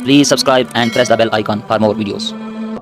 Please subscribe and press the bell icon for more videos.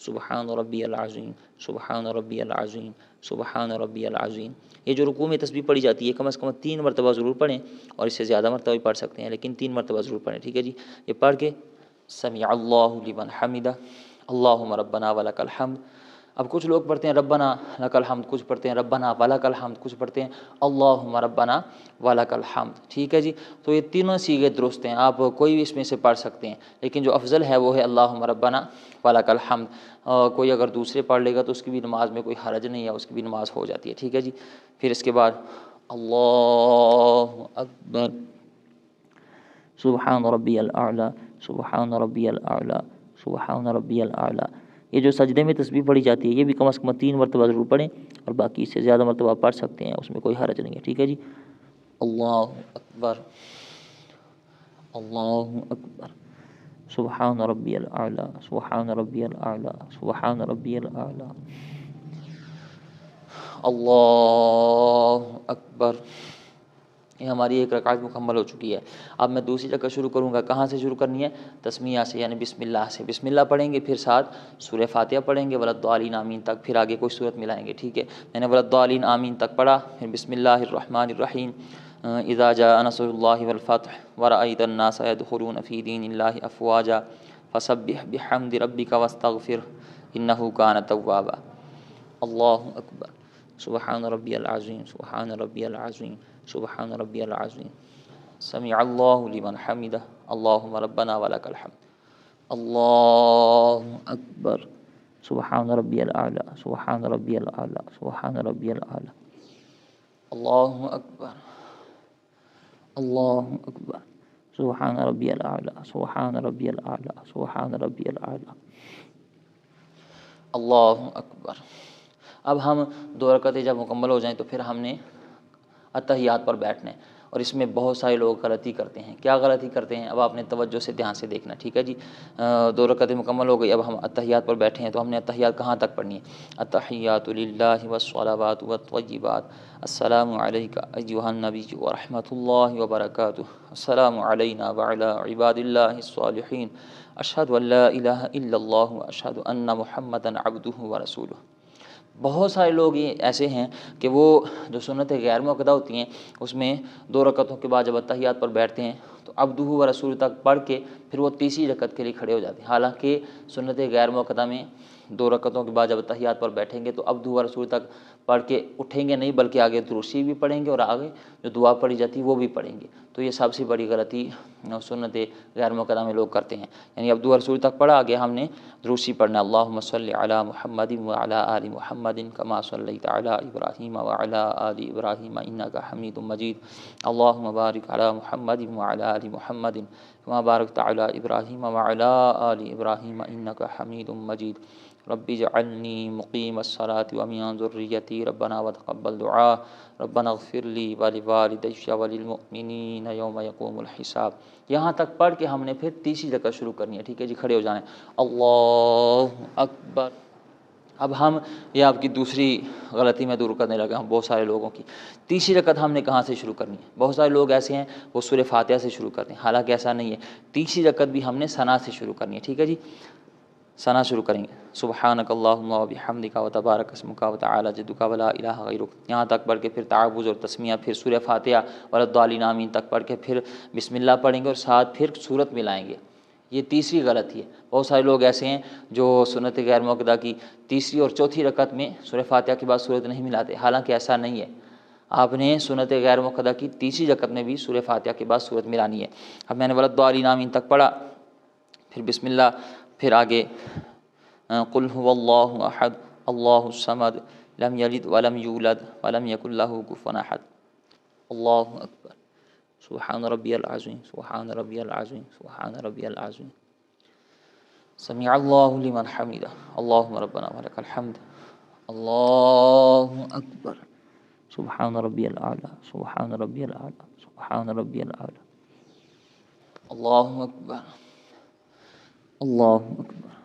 سبحان ربی العظیم، سبحان ربی العظیم، سبحان ربی العظیم۔ یہ جو رکوع میں تسبیح پڑھی جاتی ہے کم از کم 3 مرتبہ ضرور پڑھیں، اور اس سے زیادہ مرتبہ بھی پڑھ سکتے ہیں، لیکن 3 مرتبہ ضرور پڑھیں، ٹھیک ہے جی۔ یہ پڑھ کے سمیع اللہ لمن حمدہ، اللہم ربنا ولک الحمد۔ اب کچھ لوگ پڑھتے ہیں ربنا لک الحمد، کچھ پڑھتے ہیں ربنا ولک الحمد، کچھ پڑھتے ہیں اللہم ربنا ولک الحمد، ٹھیک ہے جی۔ تو یہ تینوں صیغے درست ہیں، آپ کوئی بھی اس میں سے پڑھ سکتے ہیں، لیکن جو افضل ہے وہ ہے اللہم ربنا ولک الحمد۔ کوئی اگر دوسرے پڑھ لے گا تو اس کی بھی نماز میں کوئی حرج نہیں ہے، اس کی بھی نماز ہو جاتی ہے، ٹھیک ہے جی۔ پھر اس کے بعد اللہ اکبر، سبحان ربی الاعلیٰ، سبحان ربی الاعلیٰ، سبحان ربی الاعلیٰ۔ یہ جو سجدے میں تسبیح پڑھی جاتی ہے یہ بھی کم از کم 3 مرتبہ ضرور پڑھیں، اور باقی اس سے زیادہ مرتبہ پڑھ سکتے ہیں، اس میں کوئی حرج نہیں ہے، ٹھیک ہے جی۔ اللہ اکبر، اللہ اکبر، سبحان ربی الاعلیٰ، سبحان ربی الاعلیٰ، سبحان ربی الاعلیٰ، اللہ اکبر۔ یہ ہماری ایک رکعت مکمل ہو چکی ہے۔ اب میں دوسری رکعت شروع کروں گا، کہاں سے شروع کرنی ہے؟ تسمیہ سے، یعنی بسم اللہ سے۔ بسم اللہ پڑھیں گے، پھر ساتھ سورہ فاتحہ پڑھیں گے ولضالین آمین تک، پھر آگے کوئی صورت ملائیں گے، ٹھیک ہے۔ میں نے ولضالین آمین تک پڑھا، پھر بسم اللہ الرحمن الرحیم، اذا جاء نصر اللہ والفتح ورأیت الناس يدخلون فی دین اللہ افواجا فسبح بحمد ربک واستغفر انہ کان توابا۔ اللہ اکبر، سبحان ربی العظیم، سبحان ربی العظیم، سبحان ربی العظیم، سمیع اللہ لمن حمدہ، اللہم ربنا ولک الحمد، اللہ اکبر، سبحان ربی الاعلیٰ، سبحان ربی الاعلیٰ، سبحان ربی الاعلیٰ، اللہ اکبر، اللہ اکبر، سبحان ربی الاعلیٰ، سبحان ربی الاعلیٰ، سبحان ربی الاعلیٰ، اللہ اکبر۔ اب ہم 2 رکعتیں جب مکمل ہو جائیں تو پھر ہم نے اتحیات پر بیٹھنا ہے، اور اس میں بہت سارے لوگ غلطی کرتے ہیں۔ کیا غلطی کرتے ہیں؟ اب آپ نے توجہ سے دھیان سے دیکھنا، ٹھیک ہے جی۔ 2 رکعتیں مکمل ہو گئی، اب ہم اتحیات پر بیٹھے ہیں، تو ہم نے اتحیات کہاں تک پڑھنی ہے؟ التحیات للہ والصلوات والطیبات، السلام علیک ایھا النبی ورحمۃ اللہ وبرکاتہ، السلام علینا وعلی عباد اللہ الصالحین، اشہد ان لا الہ الا اللہ واشہد ان محمدا عبدہ ورسولہ۔ بہت سارے لوگ یہ ایسے ہیں کہ وہ جو سنتیں غیر موقدہ ہوتی ہیں اس میں 2 رکعتوں کے بعد جب اتحیات پر بیٹھتے ہیں تو عبدہ و رسول تک پڑھ کے پھر وہ تیسری رکعت کے لیے کھڑے ہو جاتے ہیں، حالانکہ سنت غیر موقدہ میں 2 رکعتوں کے بعد جب اتحیات پر بیٹھیں گے تو عبدہ و رسول تک پڑھ کے اٹھیں گے نہیں، بلکہ آگے دروشی بھی پڑھیں گے اور آگے جو دعا پڑھی جاتی ہے وہ بھی پڑھیں گے۔ تو یہ سب سے بڑی غلطی سنت غیر موقدہ میں لوگ کرتے ہیں، یعنی عبدہ و رسول تک پڑھا، آگے ہم نے دروشی پڑھنا، اللہم صلی علی محمد وعلی آل محمد کما صلیت علی ابراہیم وعلی آل ابراہیم انک حمید مجید، اللہم بارک علی محمد وعلی آل محمد کما بارکت علی ابراہیم وعلی آل ابراہیم انک حمید مجید، رب اجعلنی مقیم الصلاۃ ومن ذریتی ربنا وتقبل دعاء، ربنا اغفر لی ولوالدی وللمؤمنین یوم یقوم الحساب۔ یہاں تک پڑھ کے ہم نے پھر تیسری رکعت شروع کرنی ہے، ٹھیک ہے جی، کھڑے ہو جائیں، اللہ اکبر۔ اب ہم یہ آپ کی دوسری غلطی میں دور کرنے لگا ہوں بہت سارے لوگوں کی۔ تیسری رکعت ہم نے کہاں سے شروع کرنی ہے؟ بہت سارے لوگ ایسے ہیں وہ سورہ فاتحہ سے شروع کرتے ہیں، حالانکہ ایسا نہیں ہے۔ تیسری رکعت بھی ہم نے ثنا سے شروع کرنی ہے، ٹھیک ہے جی، ثنا شروع کریں گے، سبحانک اللہم وبحمدک وتبارک اسمک وتعالی جدک ولا الہ غیرک، یہاں تک پڑھ کے پھر تعوذ اور تسمیہ، پھر سورہ فاتحہ ولضالین آمین تک پڑھ کے پھر بسم اللہ پڑھیں گے اور ساتھ پھر صورت ملائیں گے۔ یہ تیسری غلطی ہے۔ بہت سارے لوگ ایسے ہیں جو سنت غیر موقدہ کی تیسری اور چوتھی رکعت میں سورہ فاتحہ کے بعد صورت نہیں ملاتے، حالانکہ ایسا نہیں ہے۔ آپ نے سنت غیر موقدہ کی تیسری رکعت میں بھی سورہ فاتحہ کے بعد صورت ملانی ہے۔ اب میں نے ولضالین آمین تک پڑھا، پھر بسم اللہ، پھر آگے قل هو اللہ احد اللہ الصمد لم یلد ولم یولد ولم یکن لہ کفوا احد، اللہ اکبر، سبحان ربی العظیم، سبحان ربی العظیم، سبحان ربی العظیم، سمیع اللہ لمن حمدہ، اللہم ربنا ولک الحمد، اللہ اکبر، سبحان ربی الاعلیٰ، سبحان ربی الاعلیٰ، سبحان ربی الاعلیٰ، اللہ اکبر، اللہ اکبر،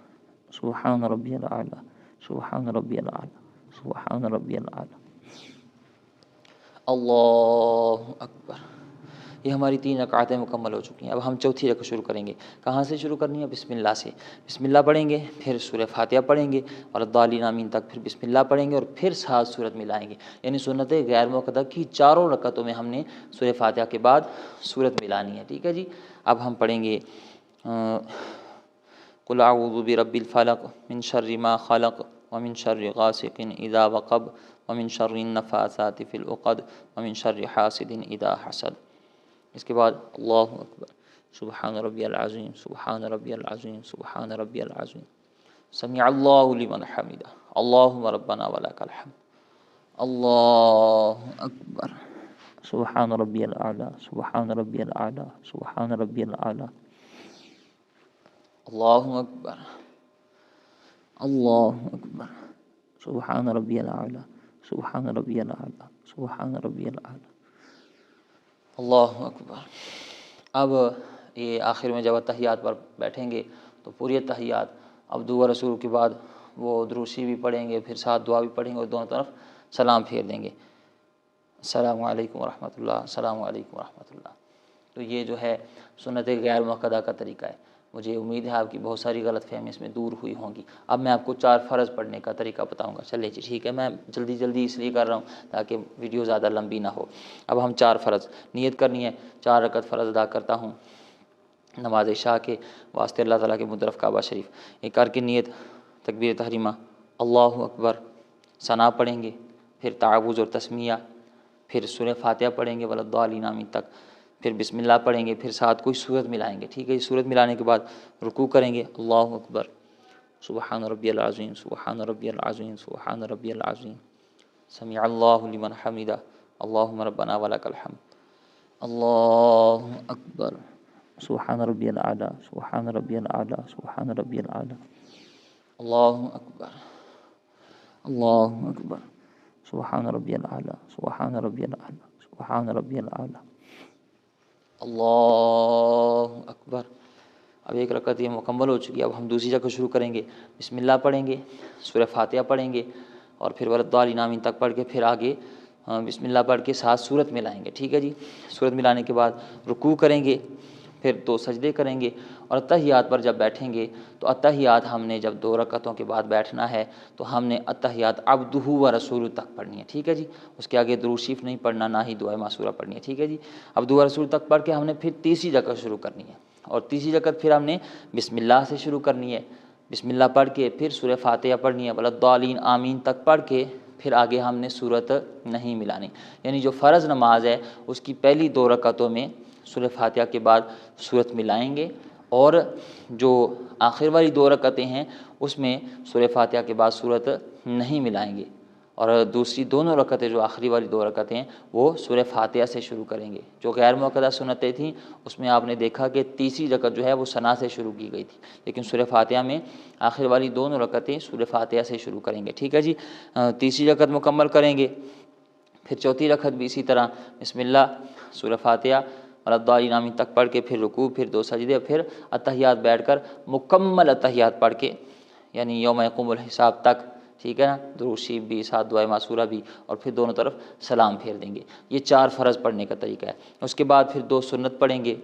سبحان ربی الاعلیٰ، سبحان ربی الاعلیٰ، سبحان ربی الاعلیٰ، اللہ اکبر۔ یہ ہماری 3 رکعتیں مکمل ہو چکی ہیں۔ اب ہم چوتھی رکعت شروع کریں گے۔ کہاں سے شروع کرنی ہے؟ بسم اللہ سے۔ بسم اللہ پڑھیں گے، پھر سورہ فاتحہ پڑھیں گے اور الضالین آمین تک، پھر بسم اللہ پڑھیں گے اور پھر 7 سورت ملائیں گے۔ یعنی سنت غیر موقدہ کی چاروں رکعتوں میں ہم نے سورہ فاتحہ کے بعد سورت ملانی ہے، ٹھیک ہے جی۔ اب ہم پڑھیں گے قل اعوذ برب الفلق من شر ما خلق ومن شر غاسق اذا وقب ومن شر النفاثات في العقد ومن شر حاسد اذا حسد۔ اس کے بعد اللہ اکبر، سبحان ربی العظیم، سبحان ربی العظیم، سبحان ربی العظیم، سمع اللہ لمن حمدہ، اللہم ربنا ولک الحمد، اللہ اکبر، سبحان ربی الاعلی، سبحان ربی الاعلی، سبحان ربی الاعلی، اللہ اکبر، اللہ اکبر، سبحان ربی الاعلی، سبحان ربی الاعلی، سبحان ربی الاعلی، اللہ اکبر۔ اب یہ آخر میں جب تحیات پر بیٹھیں گے تو پوری تحیات، اب دعا رسول کے بعد وہ دروشی بھی پڑھیں گے، پھر ساتھ دعا بھی پڑھیں گے اور دونوں طرف سلام پھیر دیں گے، السلام علیکم ورحمۃ اللہ، السلام علیکم ورحمۃ اللہ۔ تو یہ جو ہے سنت غیر موقدہ کا طریقہ ہے۔ مجھے امید ہے آپ کی بہت ساری غلط فہمی اس میں دور ہوئی ہوں گی۔ اب میں آپ کو 4 فرض پڑھنے کا طریقہ بتاؤں گا۔ چلے جی ٹھیک ہے، میں جلدی اس لیے کر رہا ہوں تاکہ ویڈیو زیادہ لمبی نہ ہو۔ اب ہم 4 فرض نیت کرنی ہے، 4 رکعت فرض ادا کرتا ہوں نماز عشاء کے واسطے اللہ تعالیٰ کے مطرف کعبہ شریف۔ یہ کر کے نیت تکبیر تحریمہ، اللہ اکبر، ثنا پڑھیں گے، پھر تعوذ اور تسمیہ، پھر سورہ فاتحہ پڑھیں گے والضالین آمین تک، پھر بسم اللہ پڑھیں گے، پھر ساتھ کوئی سورت ملائیں گے، ٹھیک ہے۔ سورت ملانے کے بعد رکوع کریں گے، اللہ اکبر، سبحان ربی العظیم، سبحان ربی العظیم، سبحان ربی العظیم، سمع اللہ لمن حمدہ، اللہم ربنا ولک الحمد، اللہ اکبر، سبحان ربی الاعلی، سبحان ربی الاعلی، سبحان ربی الاعلی، اللہ اکبر، اللہ اکبر، سبحان ربی الاعلی، سبحان ربی الاعلی، سبحان ربی الاعلی، اللہ اکبر۔ اب ایک رکعت یہ مکمل ہو چکی ہے۔ اب ہم دوسری رکعت شروع کریں گے، بسم اللہ پڑھیں گے، سورہ فاتحہ پڑھیں گے اور پھر والضالین آمین تک پڑھ کے پھر آگے بسم اللہ پڑھ کے 7 سورت ملائیں گے، ٹھیک ہے جی۔ سورت ملانے کے بعد رکوع کریں گے، پھر 2 سجدے کریں گے اور التحیات پر جب بیٹھیں گے تو التحیات ہم نے جب 2 رکعتوں کے بعد بیٹھنا ہے تو ہم نے التحیات عبدہ و رسولہ تک پڑھنی ہے، ٹھیک ہے جی۔ اس کے آگے درود شریف نہیں پڑھنا، نہ ہی دعائے معصورہ پڑھنی ہے، ٹھیک ہے جی۔ عبدہ و رسولہ تک پڑھ کے ہم نے پھر تیسری رکعت شروع کرنی ہے اور تیسری رکعت پھر ہم نے بسم اللہ سے شروع کرنی ہے، بسم اللہ پڑھ کے پھر سورہ فاتحہ پڑھنی ہے، والضالین آمین تک پڑھ کے پھر آگے ہم نے سورت نہیں ملانی۔ یعنی جو فرض نماز ہے اس کی پہلی 2 رکعتوں میں سورہ فاتحہ کے بعد سورت ملائیں گے اور جو آخر والی 2 رکعتیں ہیں اس میں سورہ فاتحہ کے بعد سورت نہیں ملائیں گے اور دوسری دونوں رکعتیں جو آخری والی 2 رکعتیں ہیں وہ سورہ فاتحہ سے شروع کریں گے۔ جو غیر موقدہ سنتیں تھیں اس میں آپ نے دیکھا کہ تیسری رکعت جو ہے وہ ثنا سے شروع کی گئی تھی، لیکن سورہ فاتحہ میں آخر والی دونوں رکعتیں سورہ فاتحہ سے شروع کریں گے، ٹھیک ہے جی۔ تیسری رکعت مکمل کریں گے، پھر چوتھی رکعت بھی اسی طرح بسم اللہ، سورہ فاتحہ والضالین آمین تک پڑھ کے پھر رکوع، پھر 2 سجدے، پھر التحیات بیٹھ کر مکمل التحیات پڑھ کے یعنی یوم یقوم الحساب تک، ٹھیک ہے نا، درود شریف بھی ساتھ دعائے معصورہ بھی اور پھر دونوں طرف سلام پھیر دیں گے۔ یہ 4 فرض پڑھنے کا طریقہ ہے۔ اس کے بعد پھر 2 سنت پڑھیں گے،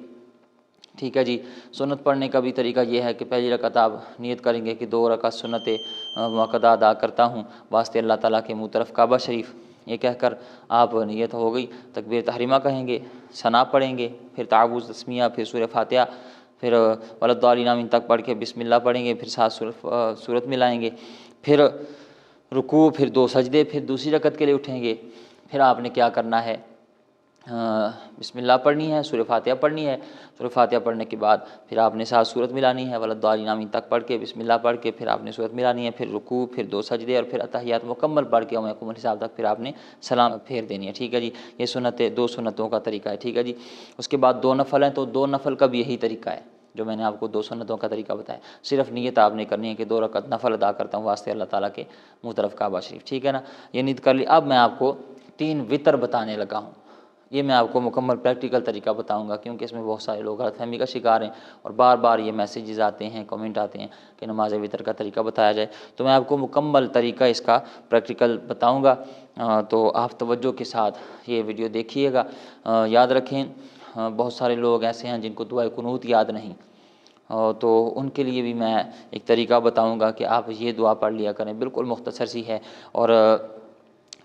ٹھیک ہے جی۔ سنت پڑھنے کا بھی طریقہ یہ ہے کہ پہلی رکعت آپ نیت کریں گے کہ 2 رکعت سنت موقدہ ادا کرتا ہوں واسطے اللہ تعالیٰ کے منہ طرف کعبہ شریف، یہ کہہ کر آپ نیت ہو گئی، تکبیر تحریمہ کہیں گے، ثنا پڑھیں گے، پھر تعوذ تسمیہ، پھر سورہ فاتحہ، پھر والضالین آمین تک پڑھ کے بسم اللہ پڑھیں گے، پھر 7 سورت ملائیں گے، پھر رکوع، پھر 2 سجدے، پھر دوسری رکعت کے لیے اٹھیں گے۔ پھر آپ نے کیا کرنا ہے، بسم اللہ پڑھنی ہے، سورہ فاتحہ پڑھنی ہے، سورہ فاتحہ پڑھنے کے بعد پھر آپ نے 7 سورت ملانی ہے، والضالین آمین تک پڑھ کے بسم اللہ پڑھ کے پھر آپ نے سورت ملانی ہے، پھر رکوع، پھر 2 سجدے اور پھر التحیات مکمل پڑھ کے یوم یقوم الحساب تک پھر آپ نے سلام پھیر دینی ہے، ٹھیک ہے جی۔ یہ سنتیں 2 سنتوں کا طریقہ ہے، ٹھیک ہے جی۔ اس کے بعد 2 نفل ہیں تو 2 نفل کا بھی یہی طریقہ ہے جو میں نے آپ کو 2 سنتوں کا طریقہ بتایا۔ صرف نیت آپ نے کرنی ہے کہ 2 رکعت نفل ادا کرتا ہوں واسطے اللہ تعالیٰ کے منہ طرف کعبہ شریف، ٹھیک ہے نا، یہ نیت کر لی۔ اب میں آپ کو 3 وطر بتانے لگا ہوں، یہ میں آپ کو مکمل پریکٹیکل طریقہ بتاؤں گا کیونکہ اس میں بہت سارے لوگ غلط فہمی کا شکار ہیں اور بار بار یہ میسیجز آتے ہیں، کمنٹ آتے ہیں کہ نماز وطر کا طریقہ بتایا جائے، تو میں آپ کو مکمل طریقہ اس کا پریکٹیکل بتاؤں گا، تو آپ توجہ کے ساتھ یہ ویڈیو دیکھیے گا۔ یاد رکھیں بہت سارے لوگ ایسے ہیں جن کو دعائے قنوت یاد نہیں، تو ان کے لیے بھی میں ایک طریقہ بتاؤں گا کہ آپ یہ دعا پڑھ لیا کریں، بالکل مختصر سی ہے، اور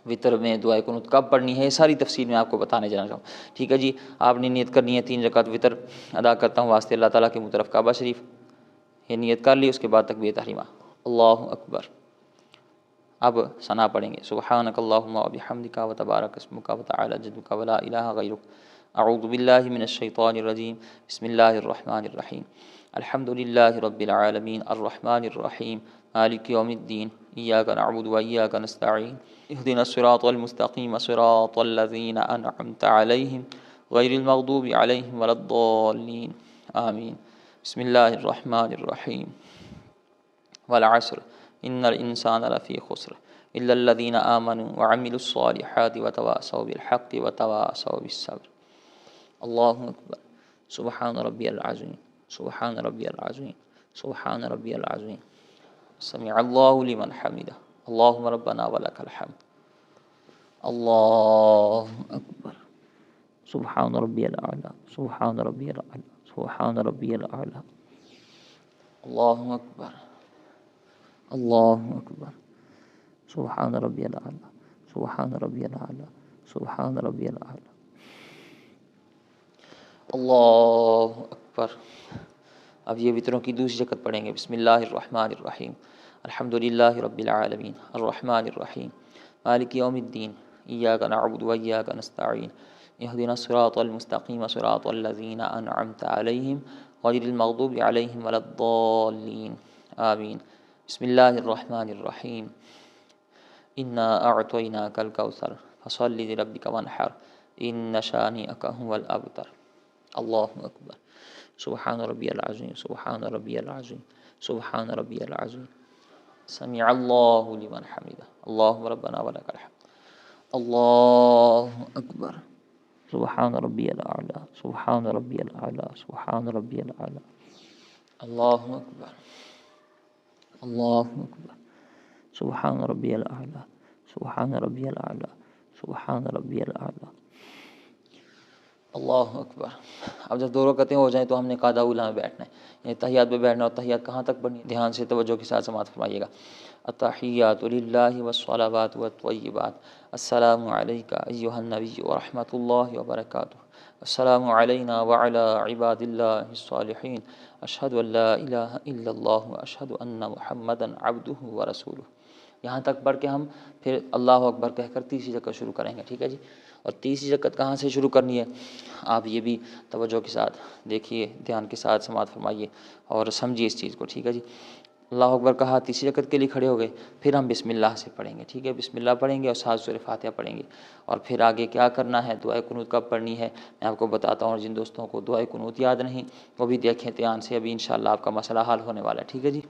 وطر میں دعائے قنوت کب پڑھنی ہے یہ ساری تفصیل میں آپ کو بتانے جا رہا ہوں، ٹھیک ہے جی۔ آپ نے نیت کرنی ہے 3 رکعت وطر ادا کرتا ہوں واسطے اللہ تعالیٰ کے مطرف کعبہ شریف، یہ نیت کر لی، اس کے بعد تکبیر تحریمہ، اللہ اکبر۔ اب ثنا پڑھیں گے، سبحانک اللہم و بحمدک و تبارک اسمک و تعالی جدک و لا الہ غیرک، اعوذ باللہ من الشیطان الرجیم، بسم اللہ الرحمن الرحیم، الحمد للہ رب العالمین الرحمن الرحیم مالک یوم الدین، ایاک نعبد و ایاک نستعین، اہدنا الصراط المستقیم صراط الذین انعمت علیہم غیر المغضوب علیہم ولا الضالین، آمین۔ بسم اللہ الرحمن الرحیم، والعصر ان الانسان لفی خسر الا الذین آمنوا وعملوا الصالحات وتواصوا بالحق وتواصوا بالصبر، اللہ اکبر۔ سبحان ربی العظیم، سبحان ربی العظیم، سبحان ربی العظیم، سمع اللہ لمن حمدہ، اللہم ربنا ولک الحمد، اللہ اکبر۔ سبحان ربی الاعلی، سبحان ربی الاعلی، سبحان ربی الاعلی، اللہ اکبر، اللہ اکبر۔ سبحان ربی الاعلی، سبحان ربی الاعلی، سبحان ربی الاعلی، اللہ اکبر۔ اب یہ وطروں کی دوسری رکعت پڑھیں گے، بسم اللہ الرحمن الرحیم، الحمد للہ رب العالمین الرحمن الرحیم مالک یوم الدین، ایاک نعبد و ایاک نستعین، اہدنا الصراط المستقیم صراط الذین انعمت علیہم غیر المغضوب علیہم ولا الضالین، آمین۔ بسم اللہ الرحمن الرحیم، انا اعطیناک الکوثر فصل لربک وانحر ان شانئک هو الابتر، اللہ اکبر۔ سبحان ربی العظیم، سبحان ربی العظیم، سبحان ربی العظیم، سمع اللہ لمن حمدہ، اللہم ربنا ولک الحمد، اللہ اکبر۔ سبحان ربی الاعلی، سبحان ربی الاعلی، سبحان ربی الاعلی، اللہ اکبر، اللہ اکبر۔ سبحان ربی الاعلی، سبحان ربی الاعلی، سبحان ربی الاعلی، اللہ اکبر۔ اب جب 2 رکعتیں ہو جائیں تو ہم نے قاعدہ اولیٰ میں بیٹھنا ہے، یعنی تحیات پہ بیٹھنا، اور تحیات کہاں تک پڑھنی ہے؟ دھیان سے توجہ کے ساتھ سماعت فرمائیے گا۔ التحیات للہ والصلوات والطیبات، السلام علیک ایہا النبی ورحمۃ اللہ وبرکاتہ، السلام علینا وعلی عباد اللہ الصالحین، اشہد ان لا الہ الا اللہ واشہد ان محمدا عبدہ ورسولہ، یہاں تک پڑھ کے ہم پھر اللہ اکبر کہہ کر تیسری رکعت شروع کریں گے، ٹھیک ہے جی۔ اور تیسری رکعت کہاں سے شروع کرنی ہے آپ یہ بھی توجہ کے ساتھ دیکھیے، دھیان کے ساتھ سماعت فرمائیے اور سمجھیے اس چیز کو، ٹھیک ہے جی۔ اللہ اکبر کہا، تیسری رکعت کے لیے کھڑے ہو گئے، پھر ہم بسم اللہ سے پڑھیں گے، ٹھیک ہے، بسم اللہ پڑھیں گے اور ساتھ سورہ فاتحہ پڑھیں گے، اور پھر آگے کیا کرنا ہے، دعائے قنوت کب پڑھنی ہے میں آپ کو بتاتا ہوں، اور جن دوستوں کو دعائے قنوت یاد نہیں وہ بھی دیکھیں دھیان سے، ابھی انشاءاللہ آپ کا مسئلہ حل ہونے والا ہے، ٹھیک ہے جی۔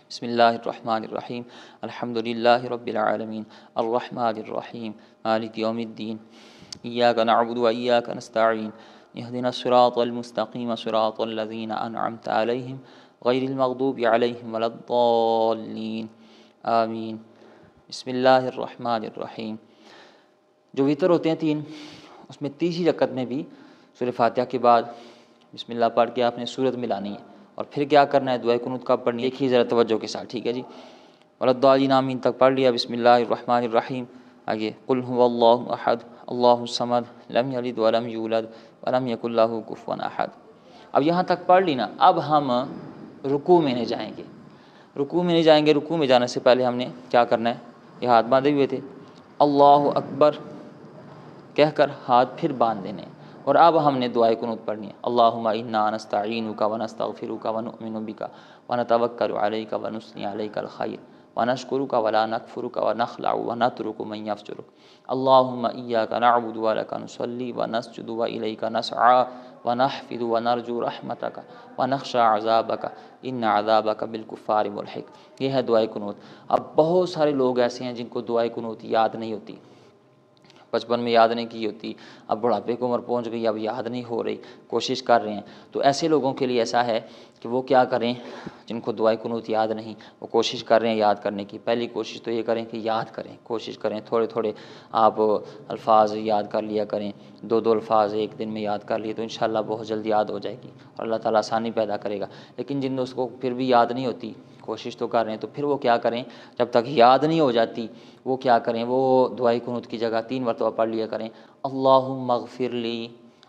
بسم اللہ الرحمن الرحیم، الحمد للہ رب العالمین الرحمن الرحیم مالک یوم الدین، ایاک نعبد و ایاک نستعین، اہدنا الصراط المستقیم صراط الذین انعمت علیہم غیر المغضوب علیہم ولا الضالین، آمین۔ بسم اللہ الرحمن الرحیم۔ جو وطر ہوتے ہیں 3، اس میں تیسری رکعت میں بھی سورہ فاتحہ کے بعد بسم اللہ پڑھ کے آپ نے سورت ملانی ہے، اور پھر کیا کرنا ہے، دعائے قنوت کب پڑھنی ہے دیکھیے ذرا توجہ کے ساتھ، ٹھیک ہے جی۔ ولا الضالین آمین تک پڑھ لیا، بسم اللہ الرحمن الرحیم، آگے قل هو اللہ احد اللہ الصمد لم یلد ولم یولد ولم یکن لہ کفوا احد۔ اب یہاں تک پڑھ لی نا، اب ہم رکوع میں نہیں جائیں گے، رکوع میں نہیں جائیں گے، رکوع میں جانے سے پہلے ہم نے کیا کرنا ہے، یہ ہاتھ باندھے ہوئے تھے، اللہ اکبر کہہ کر ہاتھ پھر باندھ دینے، اور اب ہم نے دعائے قنوت پڑھنی ہے، اللہم انا نستعینک ونستغفرک ونؤمن بک ونتوکل علیک ونثنی علیک الخیر ونشکرک ولا نکفرک ونخلع ونترک من یفجرک، اللہم ایاک نعبد ولک نصلی ونسجد والیک نسعی ونحفظ ونرجو رحمتک ونخشى عذابک ان عذابک بالکفار ملحق۔ یہ ہے دعائے قنوت۔ اب بہت سارے لوگ ایسے ہیں جن کو دعائے قنوت یاد نہیں ہوتی، بچپن میں یاد نہیں کی ہوتی، اب بڑھاپے کی عمر پہنچ گئی، اب یاد نہیں ہو رہی، کوشش کر رہے ہیں، تو ایسے لوگوں کے لیے ایسا ہے کہ وہ کیا کریں، جن کو دعائے قنوت یاد نہیں، وہ کوشش کر رہے ہیں یاد کرنے کی۔ پہلی کوشش تو یہ کریں کہ یاد کریں، کوشش کریں تھوڑے تھوڑے آپ الفاظ یاد کر لیا کریں، دو دو الفاظ ایک دن میں یاد کر لیے تو انشاءاللہ بہت جلد یاد ہو جائے گی اور اللہ تعالیٰ آسانی پیدا کرے گا۔ لیکن جن دوست کو پھر بھی یاد نہیں ہوتی، کوشش تو کر رہے ہیں، تو پھر وہ کیا کریں، جب تک یاد نہیں ہو جاتی وہ کیا کریں، وہ دعائے قنوت کی جگہ 3 مرتبہ پڑھ لیا کریں، اللہم اغفر لی،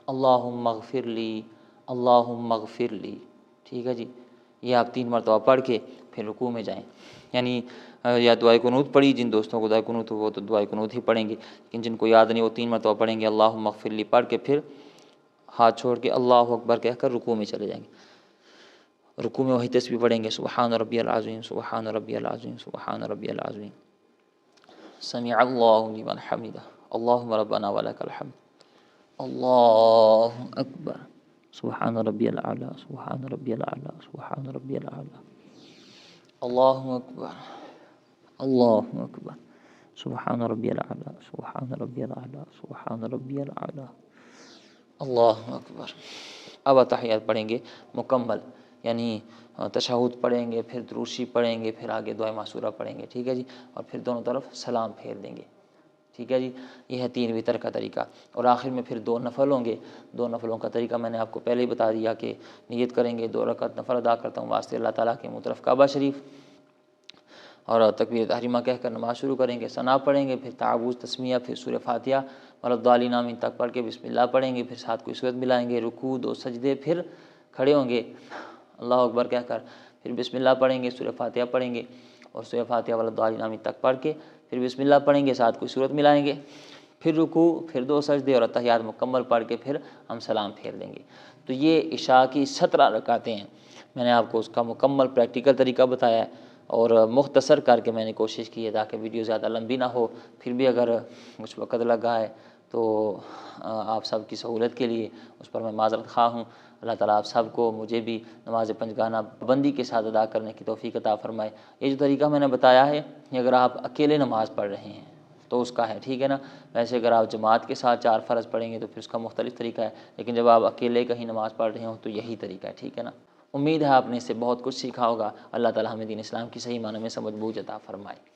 اللہم اغفر لی، اللہم اغفر لی، ٹھیک ہے جی۔ یہ آپ 3 مرتبہ پڑھ کے پھر رکوع میں جائیں، یعنی یا دعائے قنوت پڑھی، جن دوستوں کو دعائے قنوت ہو وہ تو دعائے قنوت ہی پڑھیں گے، لیکن جن کو یاد نہیں وہ 3 مرتبہ پڑھیں گے اللہم اغفر لی پڑھ کے پھر ہاتھ چھوڑ کے اللہ اکبر کہہ کر رکوع میں چلے جائیں گے۔ رکوع میں وہی تسبیح پڑھیں گے، سبحان ربی العظیم، سبحان ربی العظیم، سبحان ربی العظیم، سمع اللہ لمن حمدہ، اللہم ربنا ولک الحمد، اللہ اکبر، سبحان ربی الاعلیٰ، سبحان ربی الاعلیٰ، سبحان ربی الاعلیٰ، اللہ اکبر، اللہ اکبر، سبحان ربی الاعلیٰ، سبحان ربی الاعلیٰ، سبحان ربی الاعلیٰ، اللہ اکبر۔ اب اتحیات پڑھیں گے مکمل، یعنی تشہد پڑھیں گے، پھر درود شریف پڑھیں گے، پھر آگے دعائے معصورہ پڑھیں گے، ٹھیک ہے جی، اور پھر دونوں طرف سلام پھیر دیں گے، ٹھیک ہے جی۔ یہ ہے 3 وتر کا طریقہ، اور آخر میں پھر 2 نفل ہوں گے۔ 2 نفلوں کا طریقہ میں نے آپ کو پہلے ہی بتا دیا کہ نیت کریں گے 2 رکعت نفل ادا کرتا ہوں واسطے اللہ تعالیٰ کے مطرف کعبہ شریف، اور تکبیر تحریمہ کہہ کر نماز شروع کریں گے، ثنا پڑھیں گے، پھر تعوذ تسمیہ، پھر سورہ فاتحہ ولا آمین تک پڑھ کے بسم اللہ پڑھیں گے، پھر ساتھ کوئی سورت ملائیں گے، رکوع 2 سجدے، پھر کھڑے ہوں گے اللہ اکبر کہہ کر، پھر بسم اللہ پڑھیں گے، سورہ فاتحہ پڑھیں گے، اور سورہ فاتحہ ولا آمین تک پڑھ کے پھر بسم اللہ پڑھیں گے، ساتھ کوئی سورت ملائیں گے، پھر رکوع، پھر 2 سجدے اور اتحیات مکمل پڑھ کے پھر ہم سلام پھیر دیں گے۔ تو یہ عشاء کی 17 رکعتیں ہیں، میں نے آپ کو اس کا مکمل پریکٹیکل طریقہ بتایا ہے، اور مختصر کر کے میں نے کوشش کی ہے تاکہ ویڈیو زیادہ لمبی نہ ہو، پھر بھی اگر کچھ وقت لگا ہے تو آپ سب کی سہولت کے لیے اس پر میں معذرت خواہ ہوں۔ اللہ تعالیٰ آپ سب کو، مجھے بھی نماز پنجگانہ پابندی کے ساتھ ادا کرنے کی توفیق عطا فرمائے۔ یہ جو طریقہ میں نے بتایا ہے یہ اگر آپ اکیلے نماز پڑھ رہے ہیں تو اس کا ہے، ٹھیک ہے نا، ویسے اگر آپ جماعت کے ساتھ 4 فرض پڑھیں گے تو پھر اس کا مختلف طریقہ ہے، لیکن جب آپ اکیلے کہیں نماز پڑھ رہے ہوں تو یہی طریقہ ہے، ٹھیک ہے نا۔ امید ہے آپ نے اس سے بہت کچھ سیکھا ہوگا۔ اللہ تعالیٰ ہمیں دین اسلام کی صحیح معنوں میں سمجھ بوجھ عطا فرمائے۔